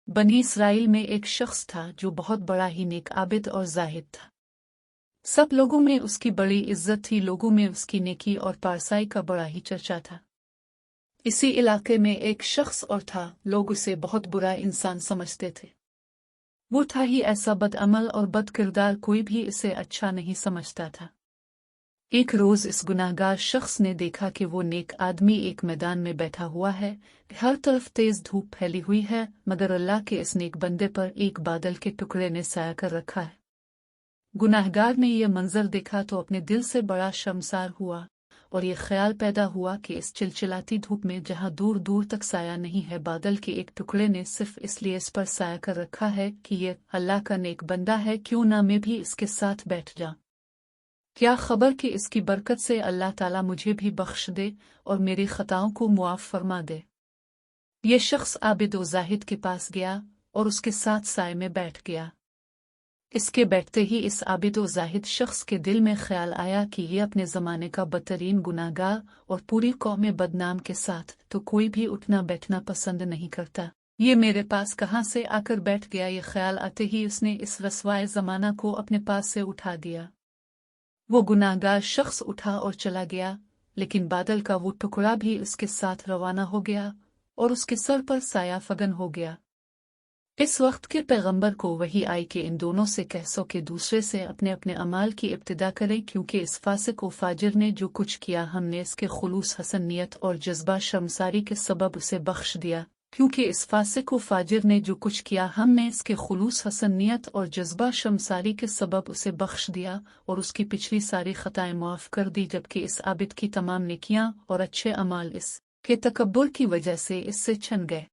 बनी इसराइल में एक शख्स था जो बहुत बड़ा ही नेक आबिद और जाहिद था। सब लोगों में उसकी बड़ी इज्जत थी, लोगों में उसकी नेकी और पारसाई का बड़ा ही चर्चा था। इसी इलाके में एक शख्स और था, लोग उसे बहुत बुरा इंसान समझते थे। वो था ही ऐसा बदअमल और बदकिरदार, कोई भी इसे अच्छा नहीं समझता था। एक रोज इस गुनाहगार शख्स ने देखा कि वो नेक आदमी एक मैदान में बैठा हुआ है, हर तरफ तेज धूप फैली हुई है, मगर अल्लाह के इस नेक बंदे पर एक बादल के टुकड़े ने साया कर रखा है। गुनाहगार ने यह मंजर देखा तो अपने दिल से बड़ा शर्मसार हुआ और ये ख्याल पैदा हुआ कि इस चिलचिलाती धूप में जहां दूर दूर तक साया नहीं है, बादल के एक टुकड़े ने सिर्फ इसलिए इस पर साया कर रखा है कि ये अल्लाह का नेक बंदा है, क्यों ना मैं भी इसके साथ बैठ जाऊं। क्या खबर कि इसकी बरकत से अल्लाह ताला मुझे भी बख्श दे और मेरी खताओं को मुआफ फरमा दे। ये शख्स आबिद व जाहिद के पास गया और उसके साथ साए में बैठ गया। इसके बैठते ही इस आबिद व जाहिद शख्स के दिल में ख्याल आया कि ये अपने ज़माने का बदतरीन गुनाहगार और पूरी कौम बदनाम के साथ तो कोई भी उठना बैठना पसंद नहीं करता, ये मेरे पास कहाँ से आकर बैठ गया। ये ख्याल आते ही उसने इस रसवाए ज़माना को अपने पास से उठा दिया। वो गुनाहगार शख्स उठा और चला गया, लेकिन बादल का वो टुकड़ा भी उसके साथ रवाना हो गया और उसके सर पर साया फगन हो गया। इस वक्त के पैगंबर को वही आई कि इन दोनों से कह सो के दूसरे से अपने अपने अमाल की इब्तिदा करें, क्योंकि इस फासिक व फाजिर ने जो कुछ किया हमने इसके खुलूस हसन नियत और जज्बा शर्मसारी के सबब उसे बख्श दिया। क्योंकि इस फासिक व फाजिर ने जो कुछ किया हमने इसके खुलूस हसन नियत और जज्बा शर्मसारी के सबब उसे बख्श दिया और उसकी पिछली सारी खताएं माफ कर दी, जबकि इस आबिद की तमाम नेकियां और अच्छे अमाल इस के तकब्बुर की वजह से इससे छन गए।